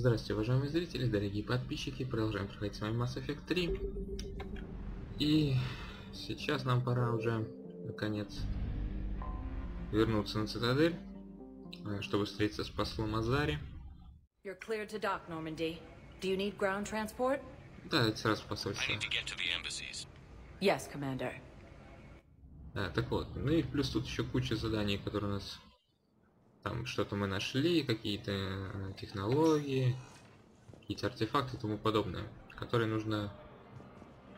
Здравствуйте, уважаемые зрители, дорогие подписчики. Продолжаем проходить с вами Mass Effect 3. И сейчас нам пора уже, наконец, вернуться на цитадель, чтобы встретиться с послом Азари. You're cleared to dock, Normandy. Do you need ground transport? Да, это сразу посольство. Yes, Commander. Так вот, ну и плюс тут еще куча заданий, которые у нас... Там что-то мы нашли, какие-то технологии, какие-то артефакты и тому подобное, которые нужно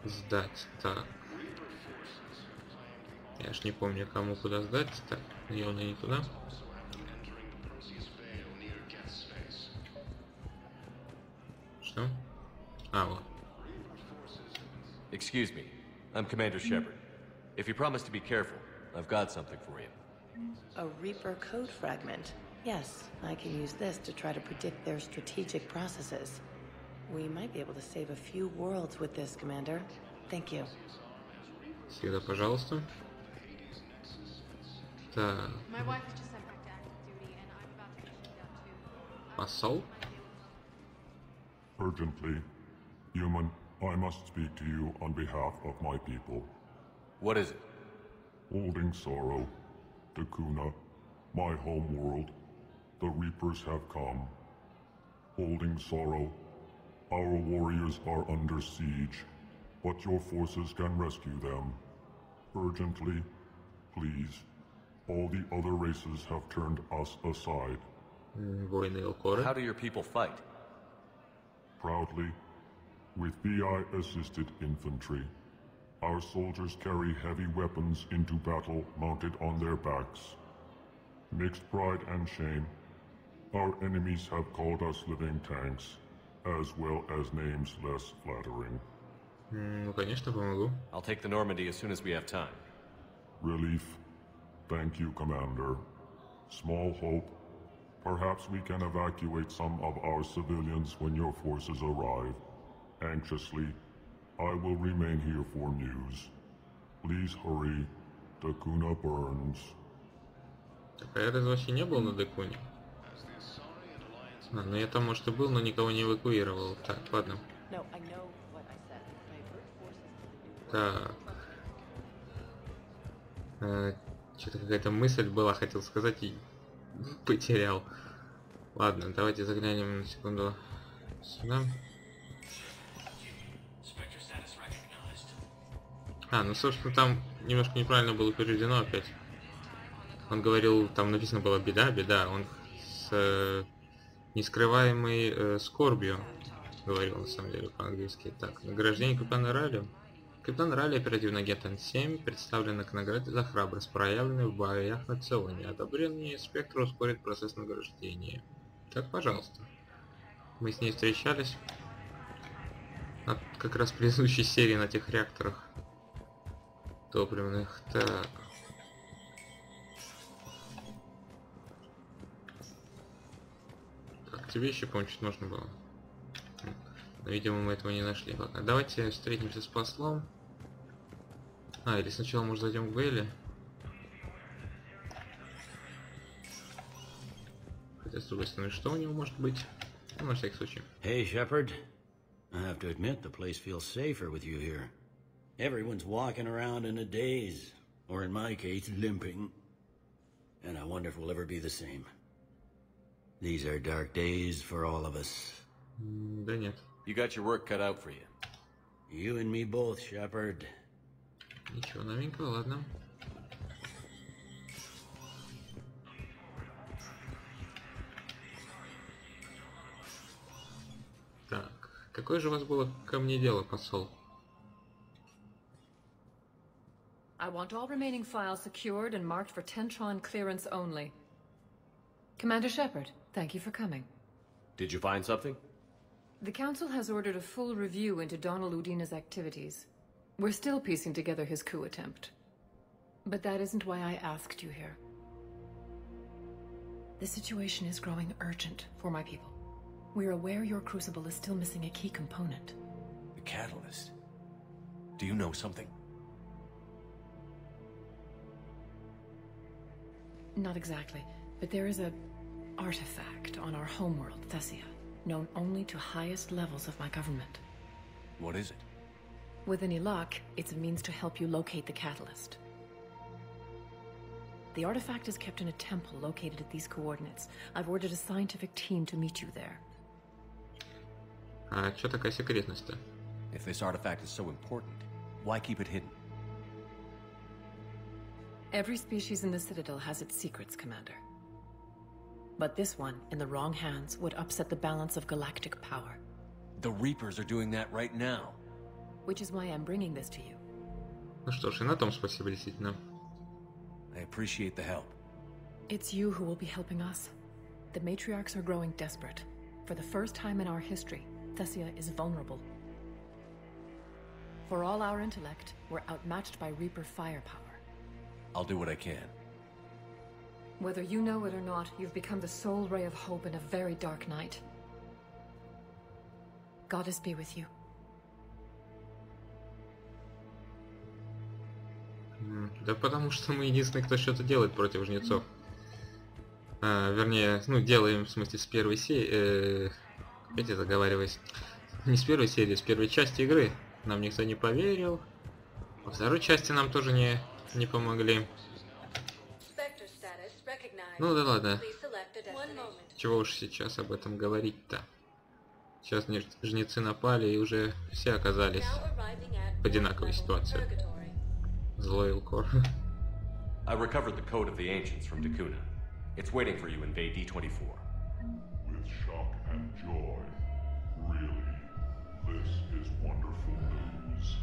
сдать. Так. Я ж не помню, кому куда сдать. Так, явно не туда. Что? А, вот. Excuse me. I'm Commander Shepard. If you promise to be careful, I've got something for you. A Reaper code fragment. Yes, I can use this to try to predict their strategic processes. We might be able to save a few worlds with this, Commander. Thank you. Всегда, пожалуйста. Так. Посол? Urgently, human, I must speak to you on behalf of my people. What is it? Holding sorrow, Takuna, my home world, the Reapers have come. Holding sorrow, our warriors are under siege, but your forces can rescue them. Urgently, please. All the other races have turned us aside. How do your people fight? Proudly, with BI-assisted infantry. Our soldiers carry heavy weapons into battle mounted on their backs. Mixed pride and shame, our enemies have called us living tanks, as well as names less flattering. Ну, конечно, помогу. I'll take the Normandy as soon as we have time. Relief. Thank you, Commander. Small hope. Perhaps we can evacuate some of our civilians when your forces arrive. Anxiously, I will remain here for news. Please hurry. Takuna burns. Так, а я разве вообще не был на Декуне? Ну я там, может, и был, но никого не эвакуировал. Так, ладно. Так. Что-то какая-то мысль была, хотел сказать, и потерял. Ладно, давайте заглянем на секунду сюда. Ну, собственно, там немножко неправильно было переведено опять. Он говорил, там написано было «беда, беда». Он с нескрываемой скорбью говорил, на самом деле, по-английски. Так, награждение капитана Ралли. Капитан Ралли, оперативный агент Н-7, представлена к награде за храбрость, проявленную в боях на Ционе. Одобрение спектра ускорит процесс награждения. Так, пожалуйста. Мы с ней встречались. Как раз в предыдущей серии на тех реакторах топливных. Так. Так, тебе еще, по-моему, что нужно было. Но, видимо, мы этого не нашли. Ладно, давайте встретимся с послом. Или сначала, может, зайдем к Вейли. Хотя, с другой стороны, что у него может быть? Ну, на всякий случай. Hey, Shepard. I have to admit, the place feels safer with you here. Everyone's walking around in a daze, or in my case, limping. And I wonder if we'll ever be the same. These are dark days for all of us. Да нет. You got your work cut out for you. You and me both, Shepard. Ничего новенького, ладно. Так, какое же у вас было ко мне дело, посол? I want all remaining files secured and marked for Tentron clearance only. Commander Shepard, thank you for coming. Did you find something? The Council has ordered a full review into Donald Udina's activities. We're still piecing together his coup attempt. But that isn't why I asked you here. The situation is growing urgent for my people. We're aware your crucible is still missing a key component. The catalyst? Do you know something? Not exactly, but there is a artifact on our homeworld, Tessию. known only to highest levels of my government. What is it? With any luck, it's a means to help you locate the catalyst. The artifact is kept in a temple located at these coordinates. I've ordered a scientific team to meet you there. А чё такая секретность-то? If this artifact is so important, why keep it hidden? Every species in the Citadel has its secrets, Commander. But this one, in the wrong hands, would upset the balance of galactic power. The Reapers are doing that right now. Which is why I'm bringing this to you. Ну что ж, и на том спасибо действительно. I appreciate the help. It's you who will be helping us. The matriarchs are growing desperate. For the first time in our history, Teссию is vulnerable. For all our intellect, we're outmatched by Reaper firepower. I'll do what I can. Whether you know it or not, you've become the sole ray of hope in a very dark night. Goddess be with you. Да потому что мы единственные, кто что-то делает против жнецов. Вернее, ну, делаем, в смысле, с первой серии... опять я заговариваюсь. Не с первой серии, с первой части игры. Нам никто не поверил. Во второй части нам тоже не помогли. Ну да ладно. Чего уж сейчас об этом говорить-то? Сейчас жнецы напали и уже все оказались в одинаковой ситуации. Злой Илкор. I recovered the code of the ancients from Takuna. It's waiting for you in Bay D24. With shock and joy. Really, this is wonderful news.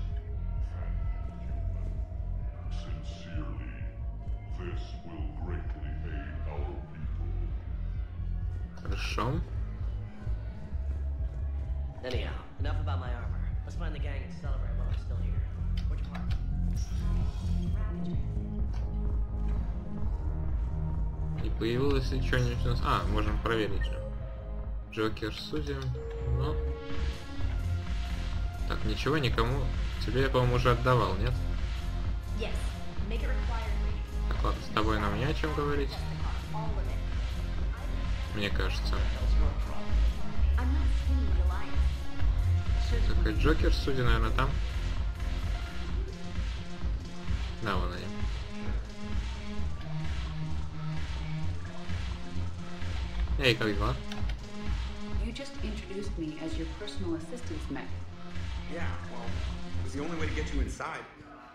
Thank you, human. Sincerely, this will greatly aid our people. Хорошо. Anyhow, enough about my armor. Let's find the gang and celebrate while I'm still here. Which part? И появилось ли что-нибудь у нас... А, можем проверить же. Джокер судим. Ну. Так, ничего никому. Тебе я, по-моему, уже отдавал, нет? Так, ладно, с тобой нам не о чем говорить. Мне кажется. Так, и Джокер судя, наверное, там. Да, вон они. Эй, как дела? You just introduced me as your personal assistance mech. Yeah, well, it was the only way to get you inside.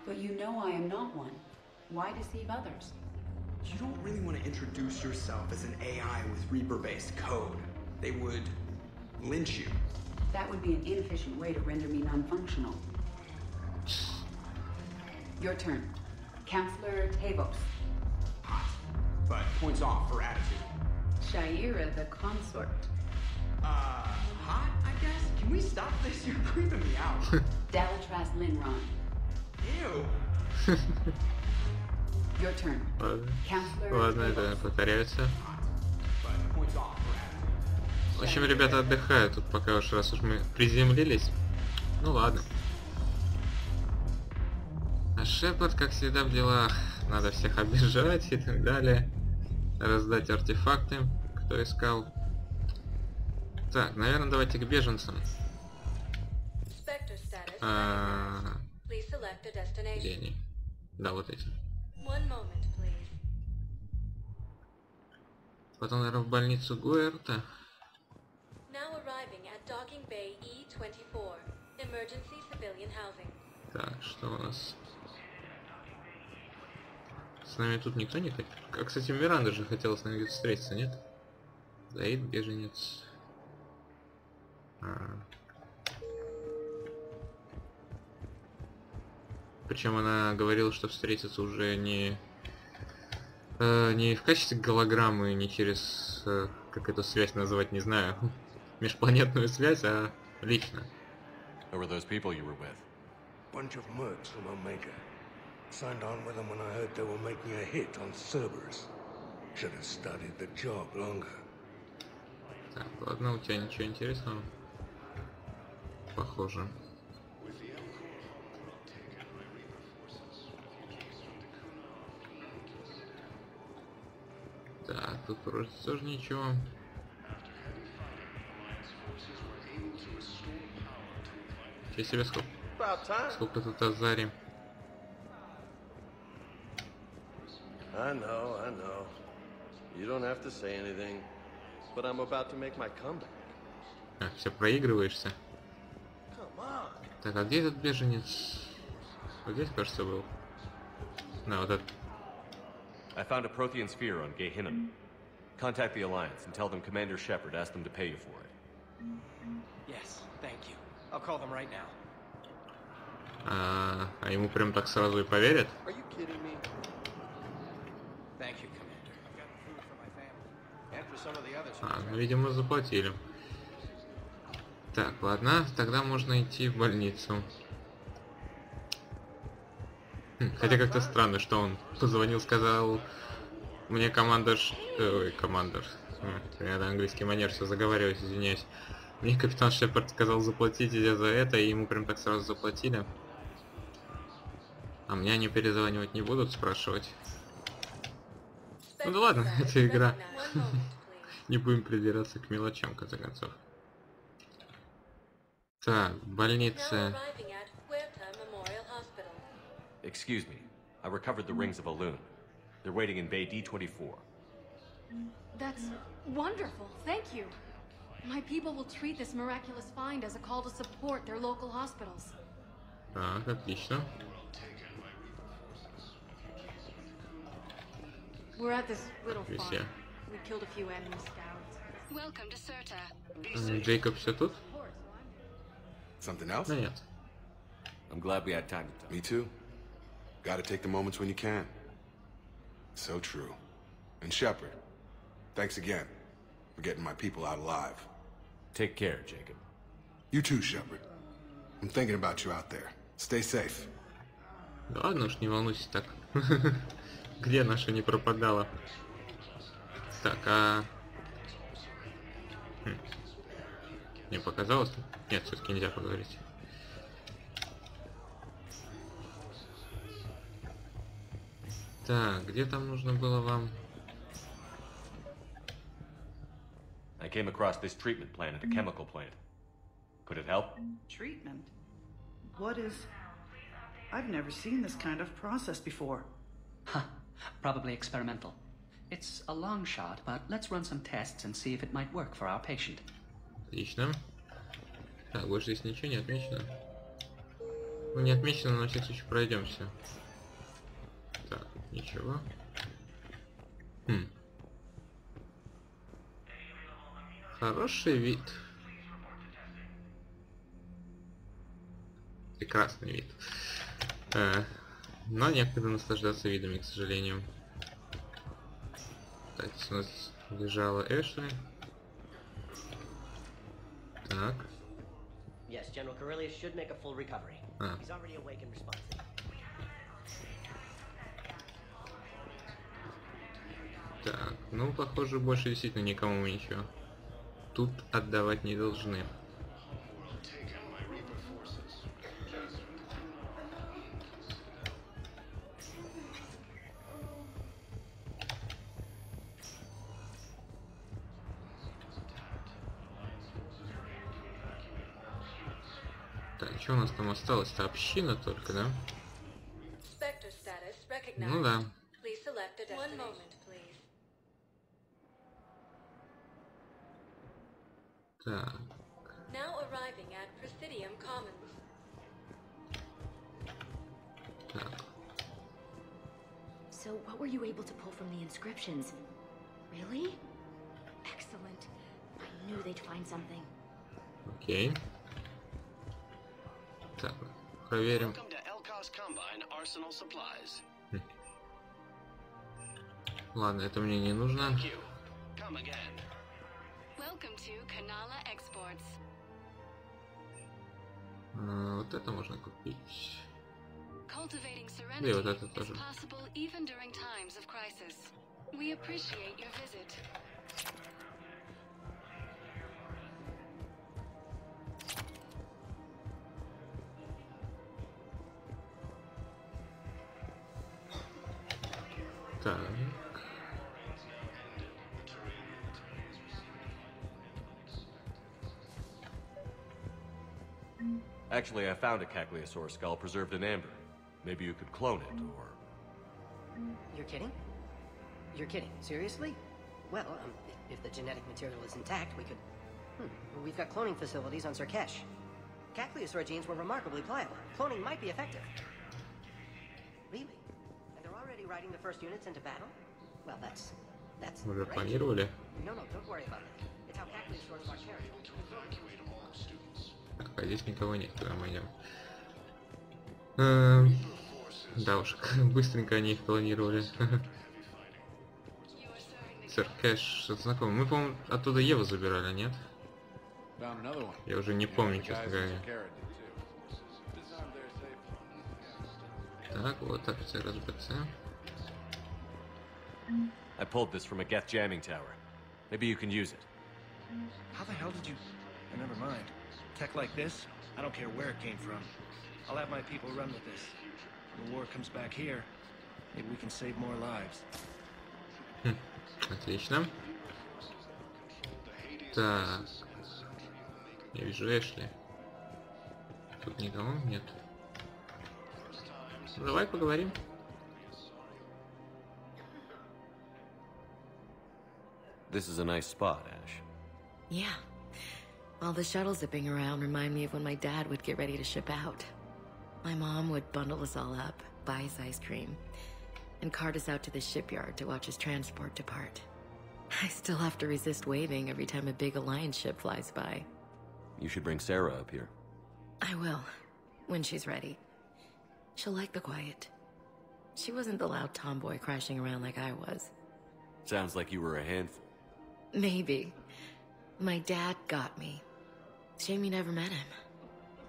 But you know I am not one. Why deceive others? You don't really want to introduce yourself as an AI with Reaper-based code. They would lynch you. That would be an inefficient way to render me non-functional. Your turn. Counselor Tavos. Hot. But points off for attitude. Shaira the consort. Hot, I guess? Can we stop this? You're creeping me out. Daltras Linron. Ew. Your turn. Counselor Ладно, это повторяется. But points off for attitude. В общем, ребята отдыхают тут пока уж, раз уж мы приземлились. Ну ладно. А Шепард, как всегда, в делах. Надо всех обижать и так далее. Раздать артефакты, кто искал. Так, наверное, давайте к беженцам. Где они? Да, вот эти. Потом, наверное, в больницу Гуэрта. Так, что у нас? С нами тут никто не хотел. А, кстати, Миранда же хотела с нами где-то встретиться, нет? Заид, беженец. Причем она говорила, что встретиться уже не в качестве голограммы, не через, как эту связь называть, не знаю, межпланетную связь, а лично. Who were those people you were with? Bunch of mercs from Omega. Signed on with them when I heard they were making a hit on Cerberus. Should have studied the job longer. Так, ладно, у тебя ничего интересного? Похоже. Так, тут вроде тоже ничего. Я себе сколько тут азари. I know. You don't have to say anything, but I'm about to make my comeback. Все проигрываешься. Come on. Так, а где этот беженец? Вот здесь, кажется, был. На, вот этот. I found a Prothean sphere on Gehinnom. Contact the Alliance and tell them Commander Shepard asked them to pay you for it. Yes, thank you. I'll call them right now. А ему прям так сразу и поверят? Are you kidding me? Thank you, Commander. I've got food for my family. And for some of the others. Ну, видимо, заплатили. Так, ладно, тогда можно идти в больницу. Хотя как-то странно, что он позвонил, сказал, мне командор... Ой, командор. Я на английский манер все заговариваюсь, извиняюсь. Мне капитан Шепард сказал заплатить за это, и ему прям так сразу заплатили. А мне они перезванивать не будут, спрашивать. Ну да ладно, это игра. Не будем придираться к мелочам, в конце концов. Так, больница. Excuse me. I recovered the rings of Elune. They're waiting in Bay D-24. That's wonderful. Thank you. My people will treat this miraculous find as a call to support their local hospitals. Так, отлично. We're at this little farm. We killed a few enemy scouts. Welcome to Serta. Джейкоб все тут? Something else? Да нет. I'm glad we had time to talk. Me too. Gotta take the moments when you can. So true. And Shepard, thanks again for getting my people out alive. Take care, Jacob. You too, Shepard. I'm thinking about you out there. Stay safe. Да ладно уж, не волнуйся так. Где наша не пропадала? Так, а... Мне показалось? Нет, все-таки нельзя поговорить. Так, где там нужно было вам? I came across this treatment plant at a chemical plant. Could it help? Treatment? What is... I've never seen this kind of process before. Huh. Probably experimental. It's a long shot, but let's run some tests and see if it might work for our patient. Отлично. Так, больше здесь ничего не отмечено. Ну, не отмечено, но на всякий случай пройдемся. Так, ничего. Хороший вид. Прекрасный вид. Но некогда наслаждаться видами, к сожалению. Так, здесь у нас лежала Эшли. Так. Yes, General Corellius should make a full recovery. He's already awake and responsive. Так, ну, похоже, больше действительно никому мы ничего тут отдавать не должны. Так, что у нас там осталось-то? Община только, да? Ну да. Так. Так. So, what were you able to pull from the inscriptions? Really? Excellent. I knew they'd find something. Окей. Так, проверим. Ладно, это мне не нужно. Вот это можно купить. Да и вот это тоже. Так. Actually, I found a Cagliasaur skull preserved in amber. Maybe you could clone it, or... You're kidding? You're kidding. Seriously? Well, if the genetic material is intact, we could... We've got cloning facilities on Surkesh. Cagliasaur genes were remarkably pliable. Cloning might be effective. Really? And they're already riding the first units into battle? Well, that's Уже great. планировали. No, don't worry about that. It's how Cagliasaurs mark territory. Так, а здесь никого нет, куда мы идем. Да уж, быстренько они их клонировали. Сэр Кэш, что-то знакомое. Мы, по-моему, оттуда Еву забирали, нет? Я уже не помню, честно говоря. Так, вот опция РСБЦ. I pulled this from a Geth jamming tower. Maybe you can use it. How the hell did you... Never mind. Tech like this, I don't care where it came from. I'll have my people run with this. When the war comes back here, maybe we can save more lives. Отлично. Так. Я вижу Эшли. Тут никого нет. Давай поговорим. This is a nice spot, Ash. Yeah. All the shuttles zipping around remind me of when my dad would get ready to ship out. My mom would bundle us all up, buy us ice cream, and cart us out to the shipyard to watch his transport depart. I still have to resist waving every time a big Alliance ship flies by. You should bring Sarah up here. I will, when she's ready. She'll like the quiet. She wasn't the loud tomboy crashing around like I was. Sounds like you were a handful. Maybe. My dad got me. Shame you never met him.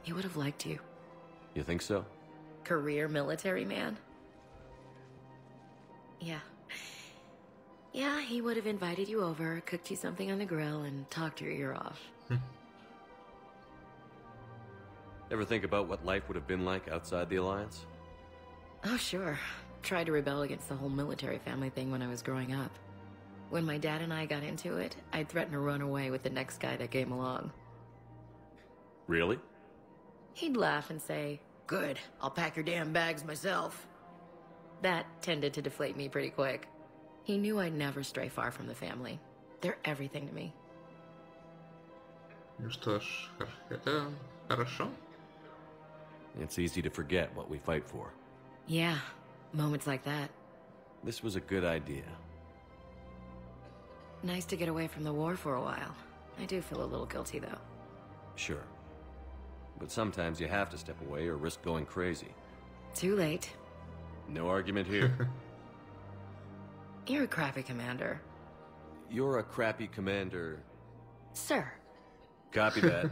He would have liked you. You think so? Career military man? Yeah. Yeah, he would have invited you over, cooked you something on the grill, and talked your ear off. Ever think about what life would have been like outside the Alliance? Oh, sure. Tried to rebel against the whole military family thing when I was growing up. When my dad and I got into it, I'd threaten to run away with the next guy that came along. Really? He'd laugh and say, "Good, I'll pack your damn bags myself." That tended to deflate me pretty quick. He knew I'd never stray far from the family. They're everything to me. Ну что ж, это хорошо. It's easy to forget what we fight for. Yeah, moments like that. This was a good idea. Nice to get away from the war for a while. I do feel a little guilty, though. Sure. But sometimes you have to step away or risk going crazy. Too late. No argument here. You're a crappy commander. You're a crappy commander. Sir. Copy that.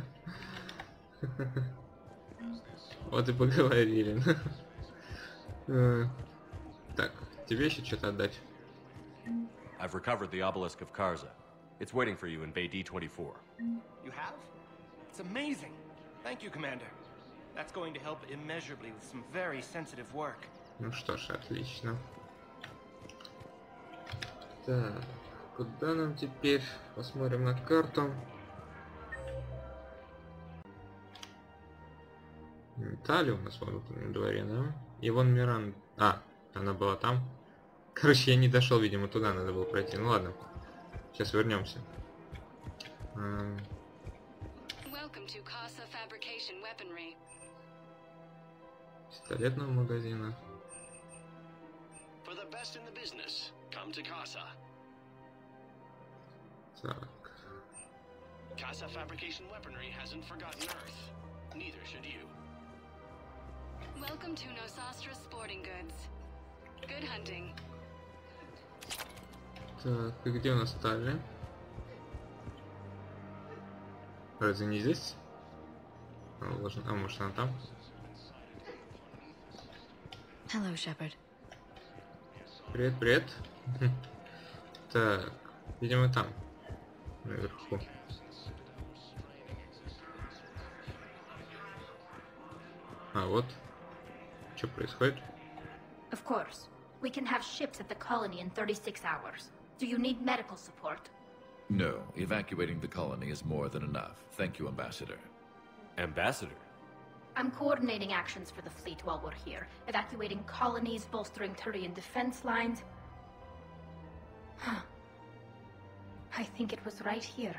Вот и поговорили. Так, тебе еще что-то отдать. I've recovered the obelisk of Karza. It's waiting for you in Bay D-24. You have? It's amazing. Thank you, Commander. That's going to help immeasurably with some very sensitive work. Ну что ж, отлично. Так, куда нам теперь? Посмотрим на карту. Италия у нас вот на дворе, да? И вон Миран... А, она была там. Короче, я не дошел, видимо, туда надо было пройти. Ну ладно. Сейчас вернемся. Пистолетного магазина. Так. Casa Fabrication Weaponry hasn't forgotten Earth. Neither should you. Welcome to Nosastra Sporting Goods. Good hunting. Так, и где у нас Талли? Разве не здесь? А может она там? Hello, Shepard. Привет, привет. Так, видимо там. Наверху. А вот. Что происходит? Of course. We can have ships at the colony in 36 hours. Do you need medical support? No, evacuating the colony is more than enough. Thank you, Ambassador. Ambassador? I'm coordinating actions for the fleet while we're here, evacuating colonies, bolstering Turian defense lines. Huh. I think it was right here.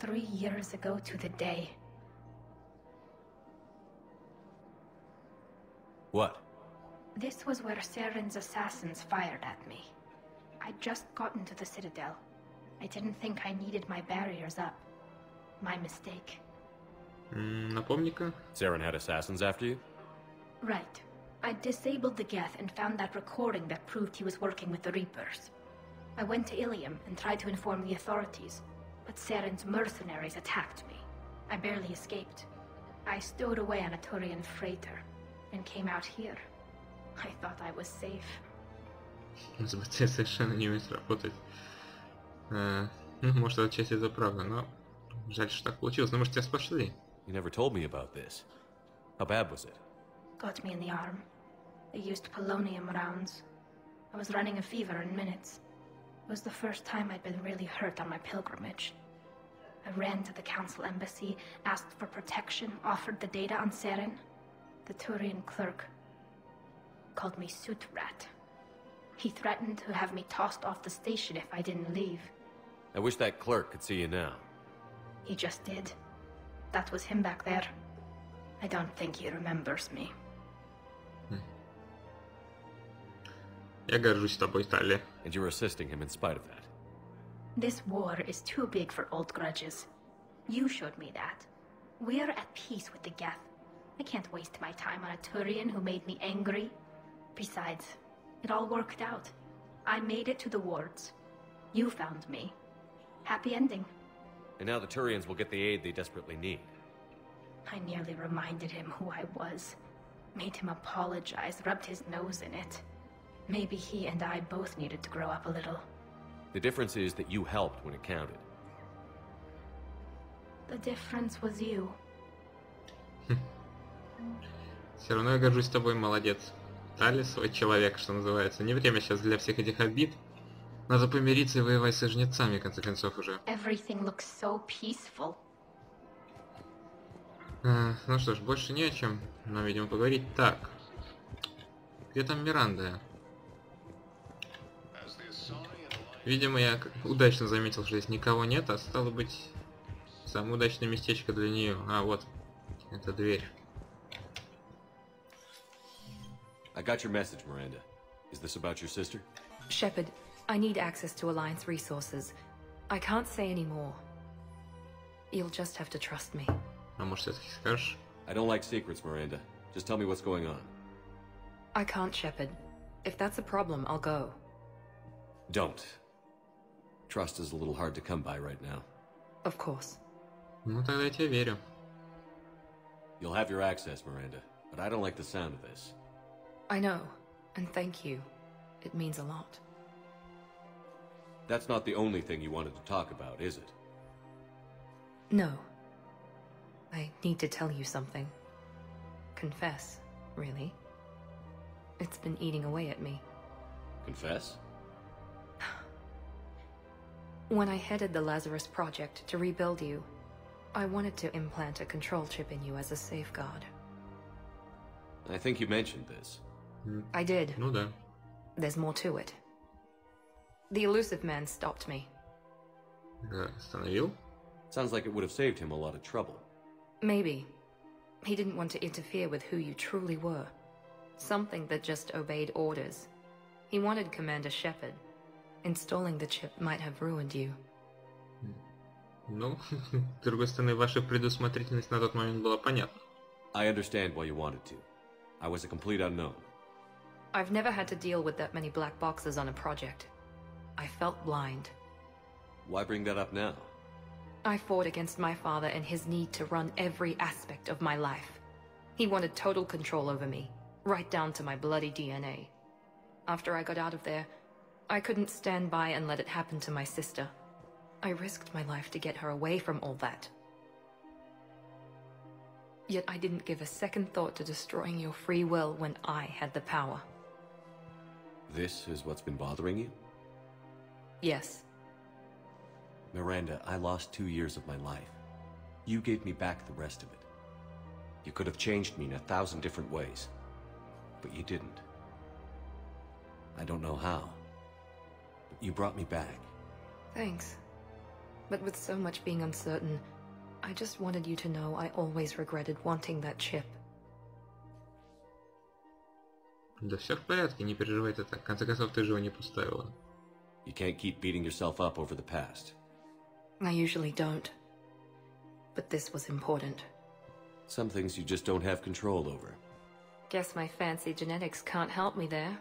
3 years ago to the day. What? This was where Saren's assassins fired at me. I'd just gotten to the Citadel. I didn't think I needed my barriers up. My mistake. Напомни-ка. Saren had assassins after you? Right. I disabled the Geth and found that recording that proved he was working with the Reapers. I went to Ilium and tried to inform the authorities, but Saren's mercenaries attacked me. I barely escaped. I stowed away on a Turian freighter and came out here. I thought I was safe. СБТ совершенно не умеет работать. Ну, может, отчасти это правда, но жаль, что так получилось. Но, может, тебя спасли? You never told me about this. How bad was it? Got me in the arm. They used polonium rounds. I was running a fever in minutes. It was the first time I'd been really hurt on my pilgrimage. I ran to the council embassy, asked for protection, offered the data on Saren. The Turian clerk called me Soot Rat. He threatened to have me tossed off the station if I didn't leave. I wish that clerk could see you now. He just did. That was him back there. I don't think he remembers me. Я горжусь тобой, Талли. And you're assisting him in spite of that. This war is too big for old grudges. You showed me that. We're at peace with the Geth. I can't waste my time on a Turian who made me angry. Besides, it all worked out. I made it to the wards. You found me. Happy ending. And now the Turians will get the aid they desperately need. I nearly reminded him who I was. Made him apologize, rubbed his nose in it. Maybe he and I both needed to grow up a little. The difference is that you helped when it counted. The difference was you. Все равно я горжусь тобой, молодец. Талли свой человек, что называется. Не время сейчас для всех этих обид. Надо помириться и воевать со жнецами, в конце концов, уже. Everything looks so peaceful. Ну что ж, больше не о чем нам, видимо, поговорить. Так. Где там Миранда? Видимо, я удачно заметил, что здесь никого нет, а стало быть, самое удачное местечко для нее. А, вот. Это дверь. I got your message, Miranda. Is this about your sister? Shepard, I need access to Alliance resources. I can't say any more. You'll just have to trust me. А может, все-таки скажешь? I don't like secrets, Miranda. Just tell me what's going on. I can't, Shepard. If that's a problem, I'll go. Don't. Trust is a little hard to come by right now. Of course. Ну, тогда я тебе верю. You'll have your access, Miranda, but I don't like the sound of this. I know, and thank you. It means a lot. That's not the only thing you wanted to talk about, is it? No. I need to tell you something. Confess, really. It's been eating away at me. Confess? When I headed the Lazarus Project to rebuild you, I wanted to implant a control chip in you as a safeguard. I think you mentioned this. I did. Ну да. There's more to it. The elusive man stopped me. Остановил? Sounds like it would have saved him a lot of trouble. Maybe. He didn't want to interfere with who you truly were. Something that just obeyed orders. He wanted Commander Shepard. Installing the chip might have ruined you. Ну, с другой стороны, ваша предусмотрительность на тот момент была понятна. I understand why you wanted to. I was a complete unknown. I've never had to deal with that many black boxes on a project. I felt blind. Why bring that up now? I fought against my father and his need to run every aspect of my life. He wanted total control over me, right down to my bloody DNA. After I got out of there, I couldn't stand by and let it happen to my sister. I risked my life to get her away from all that. Yet I didn't give a second thought to destroying your free will when I had the power. This is what's been bothering you? Yes. Miranda, I lost 2 years of my life. You gave me back the rest of it. You could have changed me in 1,000 different ways, but you didn't. I don't know how, but you brought me back. Thanks. But with so much being uncertain, I just wanted you to know I always regretted wanting that chip. Да все в порядке, не переживай ты так. В конце концов, ты же его не поставила. You can't keep beating yourself up over the past. I usually don't. But this was important. Some things you just don't have control over. Guess my fancy genetics can't help me there.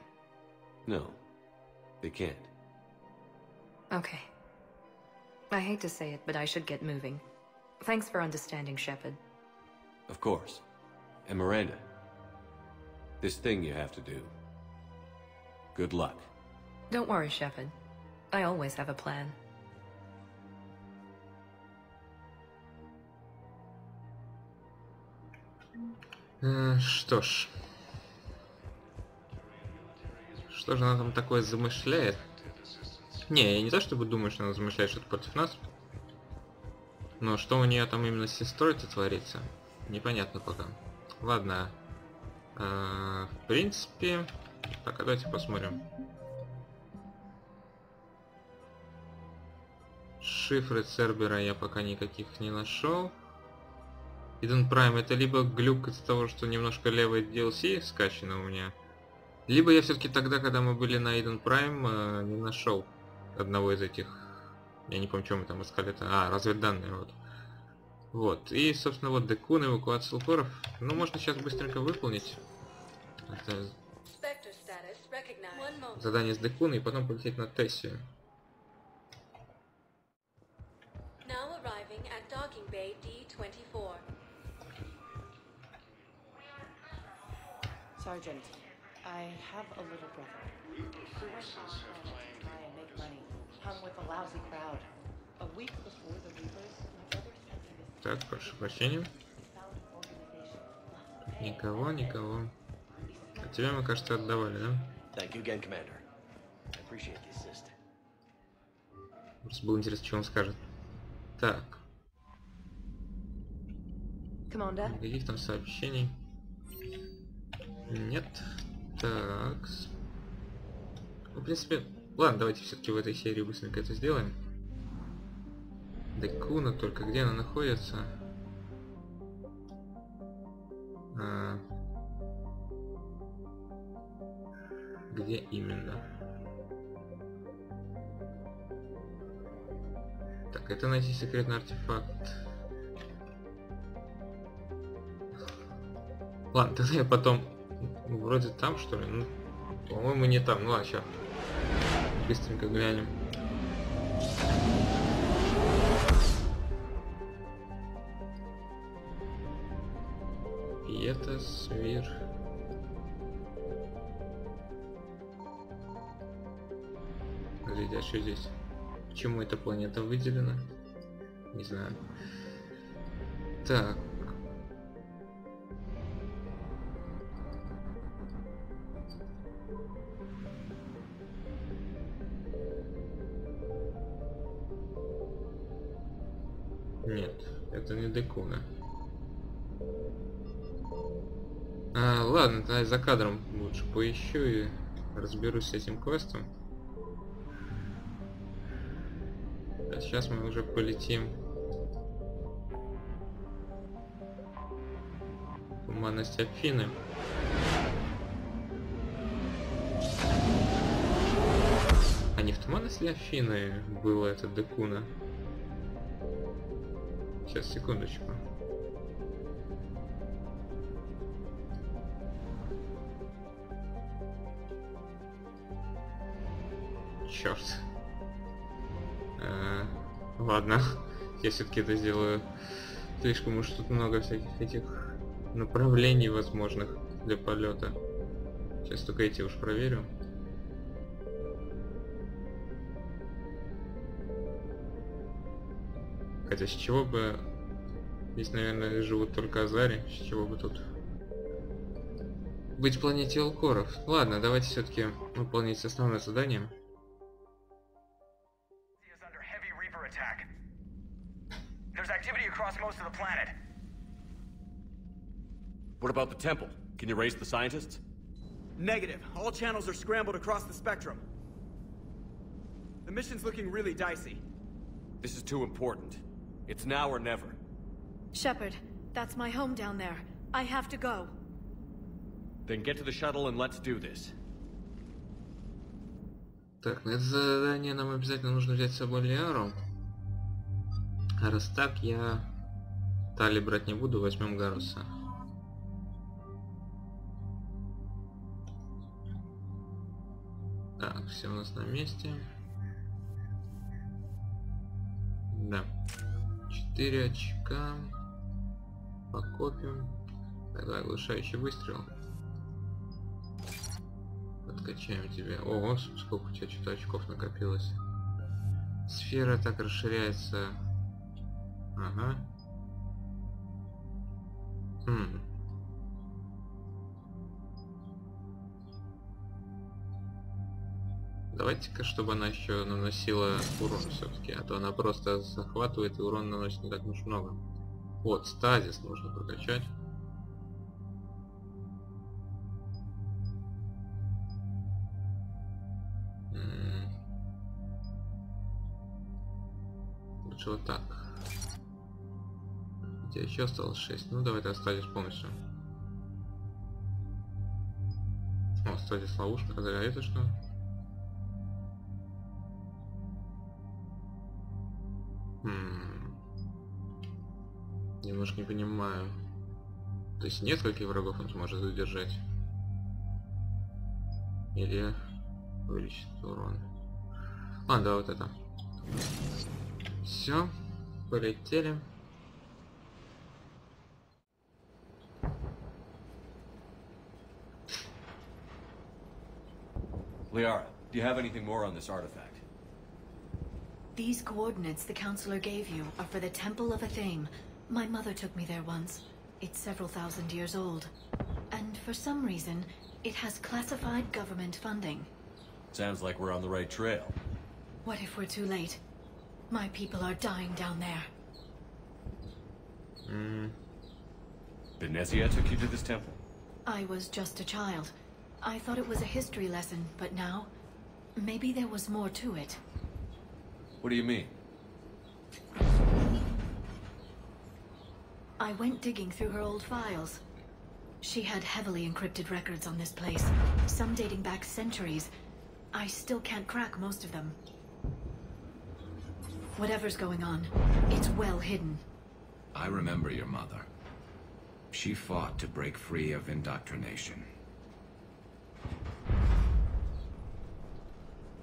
No, they can't. Okay. I hate to say it, but I should get moving. Thanks for understanding, Shepard. Of course. And Miranda, this thing you have to do. Good luck. Don't worry, Shepard. I always have a plan. Что ж. Что же она там такое замышляет? Не, я не то чтобы думаю, что она замышляет что-то против нас. Но что у нее там именно с сестрой-то творится, непонятно пока. Ладно. В принципе... Так, а давайте посмотрим. Шифры Цербера я пока никаких не нашел. Eden Prime это либо глюк из-за того, что немножко левое DLC скачано у меня, либо я все-таки тогда, когда мы были на Eden Prime, не нашел одного из этих. Я не помню, что мы там искали. Это... разведданные вот. Вот. И, собственно, вот Декун, эвакуация лукоров. Ну, можно сейчас быстренько выполнить. Это... задание с Декуна и потом полететь на Тессию. Sergeant, I have a little brother. He went off to try and make money. Hung with a lousy crowd. A week before the Reapers, my brother sent me this. Так, прошу прощения. Никого, никого. А тебя мы, кажется, отдавали, да? Thank you again, Commander. I appreciate the assist. Просто было интересно, что он скажет. Так. Никаких там сообщений. Нет. Так. Ну, в принципе, ладно, давайте все-таки в этой серии быстренько это сделаем. Декуна, только где она находится? Где именно? Так, это найти секретный артефакт. Ладно, тогда я потом... Вроде там, что ли? Ну, по-моему, не там. Ну ладно, сейчас. Быстренько глянем. И это свир. Подождите, а что здесь? Почему эта планета выделена? Не знаю. Так. Нет, это не Декуна. Ладно, тогда за кадром лучше поищу и разберусь с этим квестом. А сейчас мы уже полетим. Туманность Афины. А не в туманности Афины было это Декуна? Сейчас, секундочку. Черт. Ладно, я все-таки это сделаю. Слишком уж тут много всяких этих направлений возможных для полета. Сейчас только эти уж проверю. Хотя с чего бы... Здесь, наверное, живут только Азари. С чего бы тут быть в планете Алкоров? Ладно, давайте все-таки выполнить основное задание. What about the temple? Can you raise the scientists? Negative. All channels are scrambled across the spectrum. The mission's looking really dicey. This is too important. It's now or never. Shepard, that's my home down there. I have to go. Then get to the shuttle and let's do this. Так, на это задание нам обязательно нужно взять с собой Лиару. А раз так, я Тали брать не буду, возьмем Гаруса. Так, все у нас на месте. Да. 4 очка. Покопим. Тогда оглушающий выстрел. Подкачаем тебя. Ого, сколько у тебя что-то очков накопилось. Сфера так расширяется. Ага. Давайте-ка, чтобы она еще наносила урон все-таки, а то она просто захватывает и урон наносит не так уж много. Вот, стазис нужно прокачать. Лучше вот так. У тебя еще осталось 6. Ну давай тогда стазис полностью. О, стазис ловушка. А это что? Немножко не понимаю. То есть нескольких врагов он сможет задержать? Или увеличить урон? А, да, вот это. Все, полетели. Liara, do you have anything more on this artifact? These coordinates the counselor gave you are for the Temple of Athame. My mother took me there once. It's several thousand years old. And for some reason, it has classified government funding. Sounds like we're on the right trail. What if we're too late? My people are dying down there. Benezia took you to this temple? I was just a child. I thought it was a history lesson, but now, maybe there was more to it. What do you mean? I went digging through her old files. She had heavily encrypted records on this place, some dating back centuries. I still can't crack most of them. Whatever's going on, it's well hidden. I remember your mother. She fought to break free of indoctrination.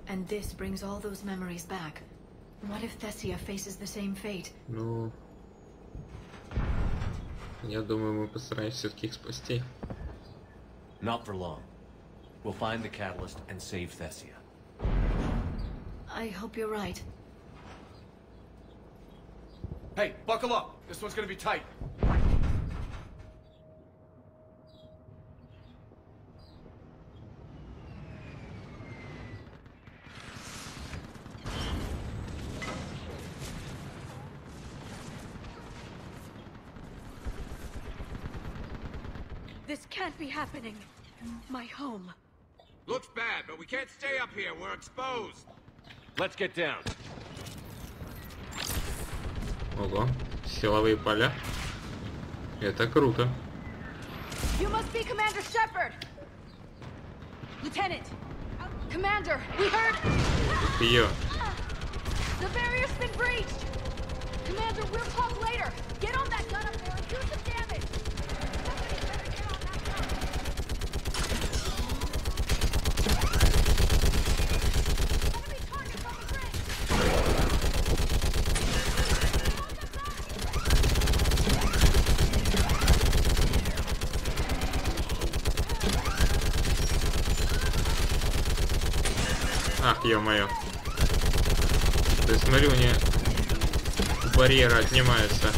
And this brings all those memories back. What if Thessia faces the same fate? Ну, я думаю, мы постараемся все-таки их спасти. Not for long. We'll find the catalyst and save Thessia. I hope you're right. Hey, buckle up! This one's gonna be tight. This can't be happening. My home. Looks bad, but we can't stay up here. We're exposed. Let's get down. Ого, силовые поля. Это круто. You must be Commander Shepard. Lieutenant. Commander, we heard. Ее. The barrier's been breached. Commander, we'll talk later. Get on that gun up there and do some damage. Ах, ё-моё. То есть, смотри, у нее барьеры отнимаются.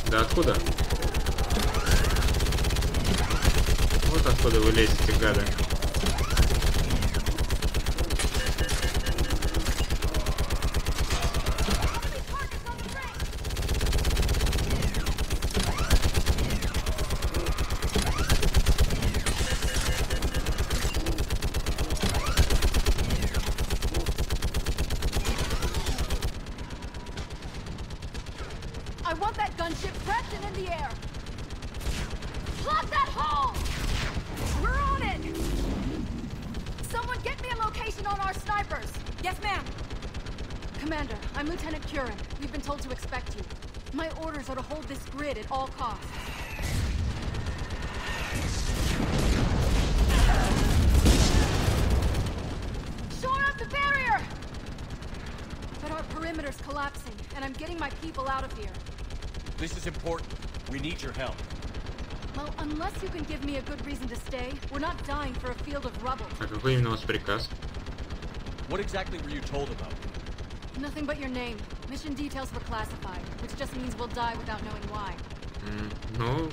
Да откуда? Вот откуда вы лезете, гады. Gunship prepped and in the air. Plug that hole! We're on it! Someone get me a location on our snipers. Yes, ma'am. Commander, I'm Lieutenant Curran. We've been told to expect you. My orders are to hold this grid at all costs. Shore up the barrier! But our perimeter's collapsing, and I'm getting my people out of here. This is important. We need your help. Well, unless you can give me a good reason to stay, we're not dying for a field of rubble. А какой именно у вас приказ? What exactly were you told about? Nothing but your name. Mission details were classified, which just means we'll die without knowing why. Ну,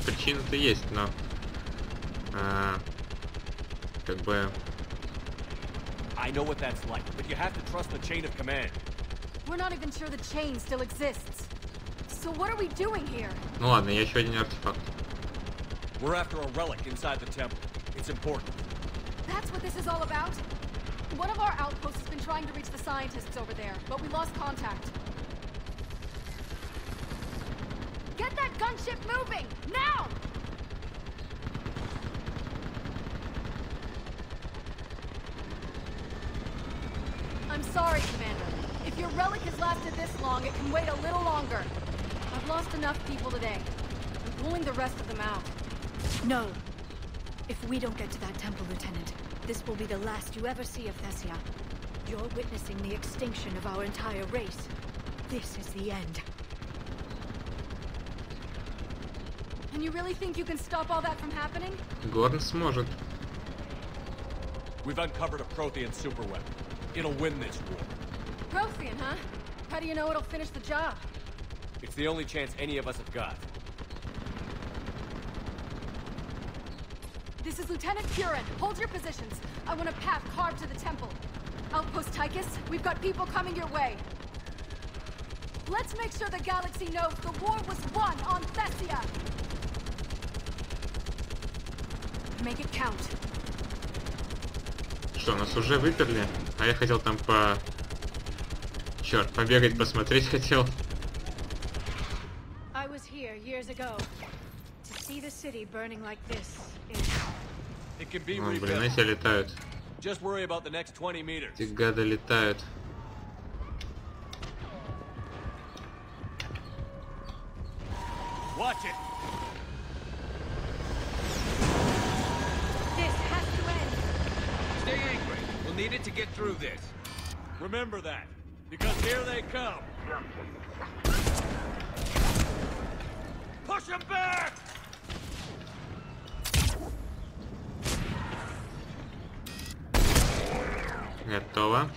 причина-то есть, но... как бы... I know what that's like, but you have to trust the chain of command. We're not even sure the chain still exists. So what are we doing here? Ну ладно, я еще один артефакт. We're after a relic inside the temple. It's important. That's what this is all about? One of our outposts has been trying to reach the scientists over there, but we lost contact. Get that gunship moving! Now! I'm sorry, Commander. If your relic has lasted this long, it can wait a little longer. I've lost enough people today. I'm pulling the rest of them out. No. If we don't get to that temple, Lieutenant, this will be the last you ever see of Thessia. You're witnessing the extinction of our entire race. This is the end. And you really think you can stop all that from happening? Горн сможет. We've uncovered a Prothean superweapon. It'll win this war. Prothean, huh? How do you know it'll finish the job? It's the only chance any of us have got. This is Lieutenant Curran. Hold your positions. I want a path carved to the temple. Outpost Tychus, we've got people coming your way. Let's make sure the galaxy knows the war was won on Thessia. Make it count. Что, нас уже выперли? А я хотел там Черт, побегать, посмотреть хотел. I was here years ago. To see the city burning like this is... It can be Блин, эти летают. Just worry about the next 20 meters. Эти гады летают. Watch it. This has to end. Stay angry. We'll need it to get through this. Remember that, because here they come. Push them back! Готово.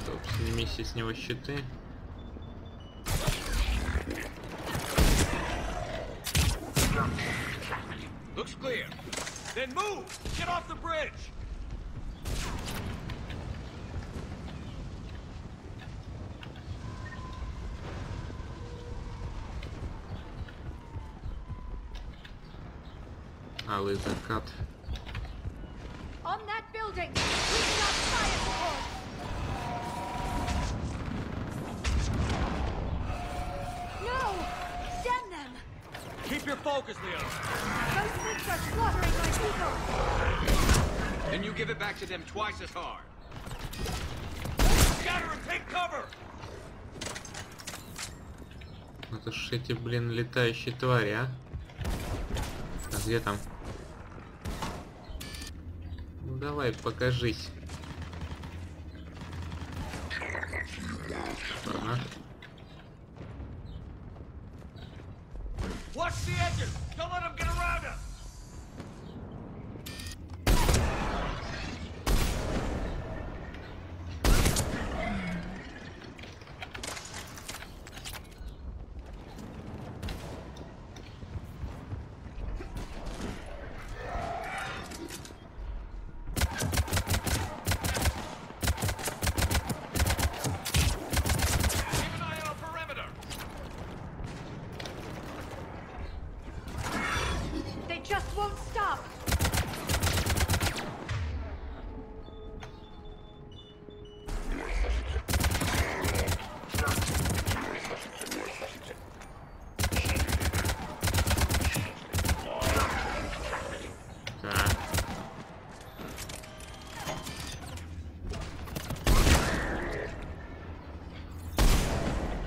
Стоп, снимите с него щиты. Looks clear. Then move! Get off the bridge! Алый закат. On that building! We got fire support! No! Stem them! Keep your focus, Leon. Those things are slaughtering my people! Then you give it back to them twice as hard. Scatter and take cover! Это ж эти, блин, летающие твари, а? А где там? Ну давай, покажись. Ага. Watch the edges! Don't let them get around us!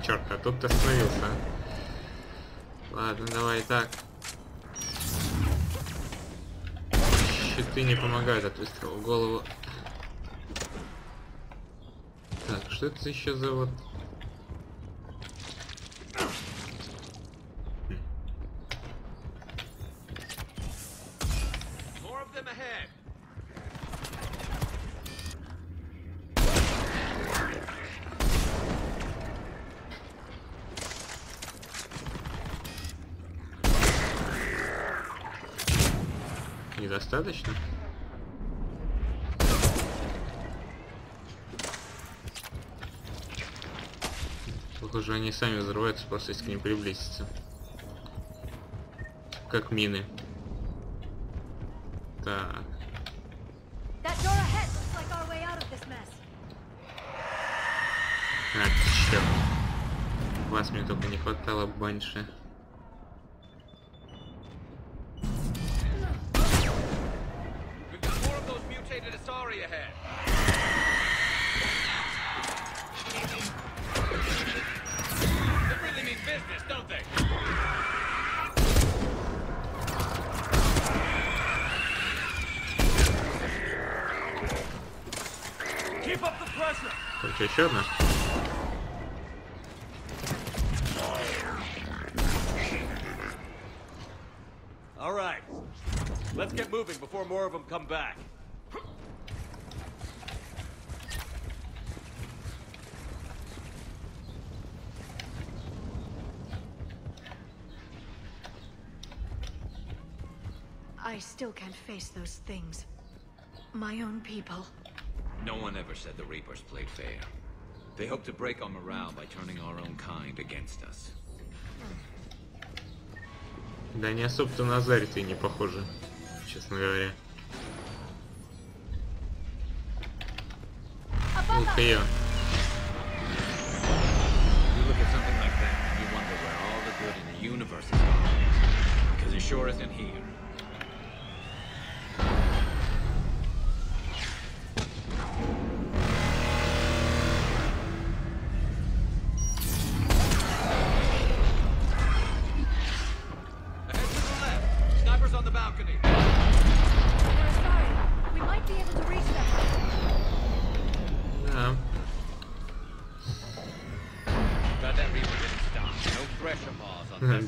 Черт, а тут ты остановился. Ладно, давай так. Щиты не помогают от выстрела в голову. Так, что это еще за вот... Недостаточно? Похоже, они сами взрываются, просто если к ним приблизиться. Как мины. Так. А, черт. Вас мне только не хватало больше. Короче, еще одна. All right, let's get moving before more of them come back. I still can't face those things. My own people. No one ever said the Reapers played fair. They hope to break our morale by turning our own kind against us. Да не особо-то на Зарь-то и не похоже, честно говоря. Ух, ее. You look at something like that and you wonder where all the good in the universe is gone. Because it sure isn't here.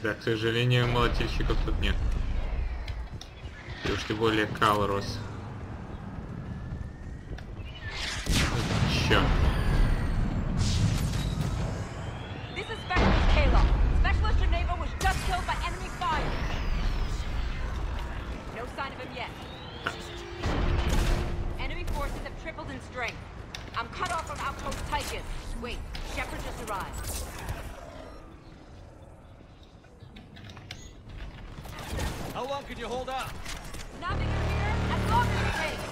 Да, к сожалению, молотильщиков тут нет. И уж тем более Калрос. Чё? This is Specialist Kayla. Specialist Jnecov was just killed by enemy fire. No sign of him yet. Enemy forces have tripled in strength. I'm cut off from Outpost Tychus. Wait, Shepard just arrived. How long can you hold out? Nothing here, as long as it takes.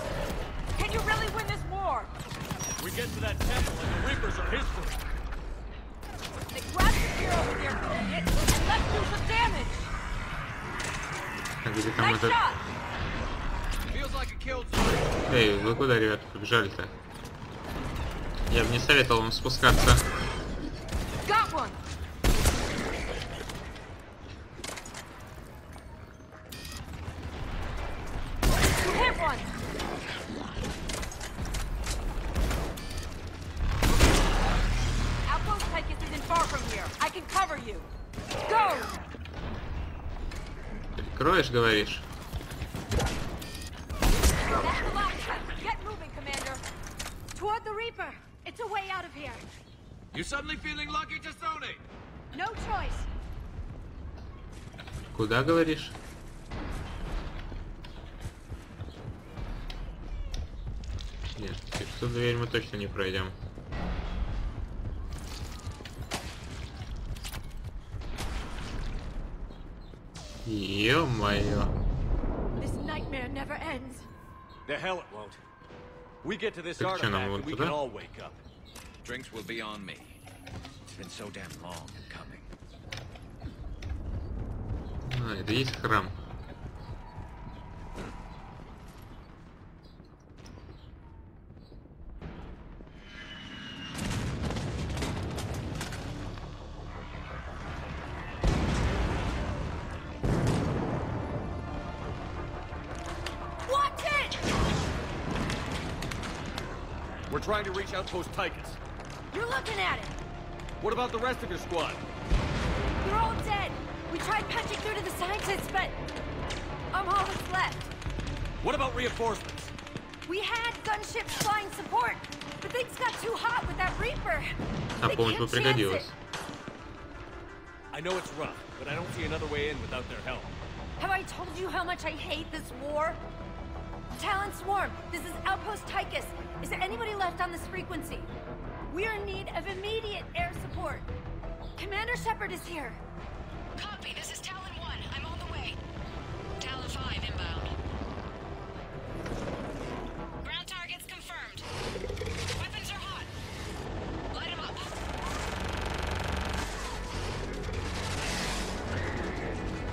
Can you really win this war? We get to that temple and the Reapers are history. They grabbed the hero with their idiot and let's do some damage. Nice shot. Feels like a kill. Эй, вы куда, ребята, побежали-то? Я бы не советовал вам спускаться. Got one. Hit one. Outpost Tychus isn't far from here. I can cover you. Go. Прикроешь, говоришь? Get moving, Commander. Toward the Reaper. It's a way out of here. You suddenly feeling lucky, Tassoni? No choice. Куда, говоришь? Нет, эту дверь мы точно не пройдем. Ё-моё. This nightmare never ends. The hell it won't. We get to this Так что, нам artifact вон and we туда? can all wake up. Drinks will be on me. It's been so damn long in coming. А, это есть храм. trying to reach Outpost Tychus. You're looking at it! What about the rest of your squad? They're all dead! We tried punching through to the scientists, but... I'm all that's left. What about reinforcements? We had gunships flying support, but things got too hot with that Reaper. А помощь бы пригодилась. I know it's rough, but I don't see another way in without their help. Have I told you how much I hate this war? Talon Swarm, this is Outpost Tychus. Is there anybody left on this frequency? We are in need of immediate air support. Commander Shepard is here. Copy, this is Talon 1. I'm on the way. Talon 5 inbound. Ground targets confirmed. Weapons are hot. Light them up.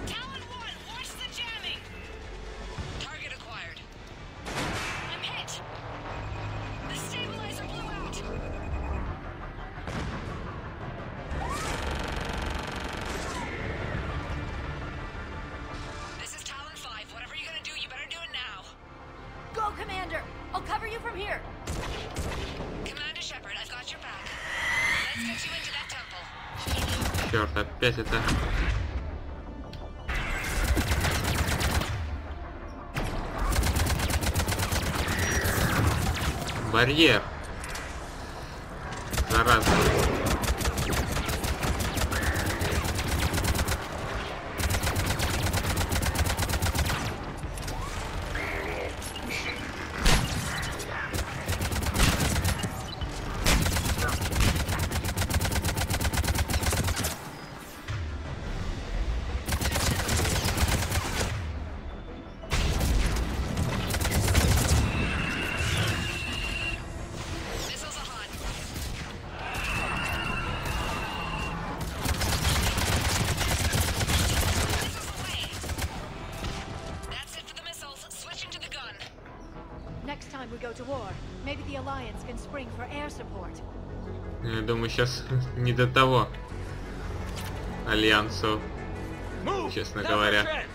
Talon 1, watch the jamming. Target acquired. I'm hit. The stabilizer blew out. This is Talon 5. Whatever you're gonna do, you better do it now. Go, Commander! I'll cover you from here. Commander Shepard, I've got your back. Let's get you into that temple. Черт, опять это. Барьер. Зараза. Next time we go to war, maybe the Alliance can spring for air support. Я думаю, сейчас не до того Альянсу, честно говоря.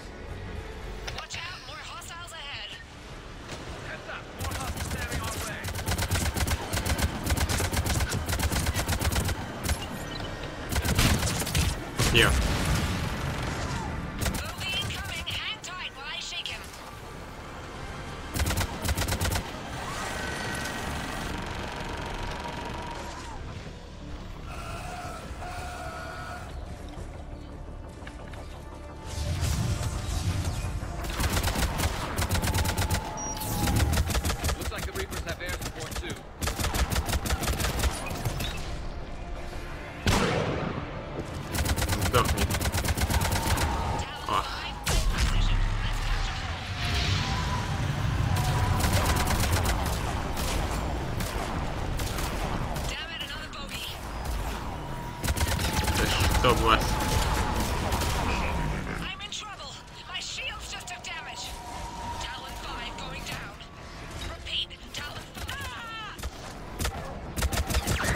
Yo. Сдохни. О. Да чтоб вас.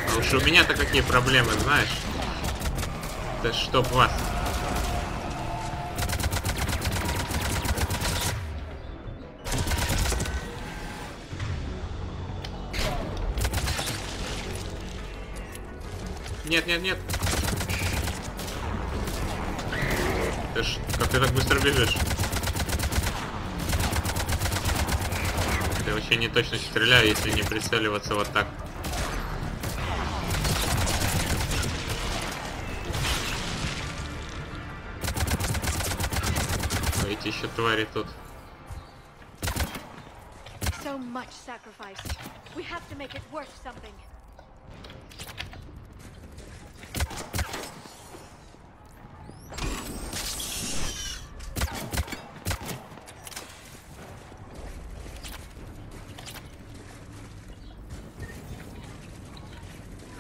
А уж у меня-то какие проблемы, знаешь? Да чтоб вас. Нет, нет, нет. Как ты так быстро бежишь? Я вообще не точно стреляю, если не прицеливаться вот так. Эти еще твари тут. So much sacrifice. We have to make it worth something.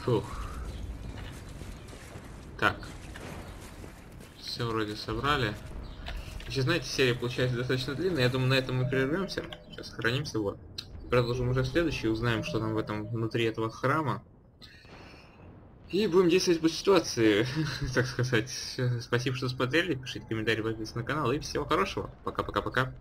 Фух. Так. Все вроде собрали. Еще, знаете, серия получается достаточно длинная. Я думаю, на этом мы прервемся. Сейчас сохранимся, вот. Продолжим уже в следующий, узнаем, что там в этом внутри этого храма. И будем действовать по ситуации, так сказать. Спасибо, что смотрели. Пишите комментарии, подписывайтесь на канал. И всего хорошего. Пока-пока-пока.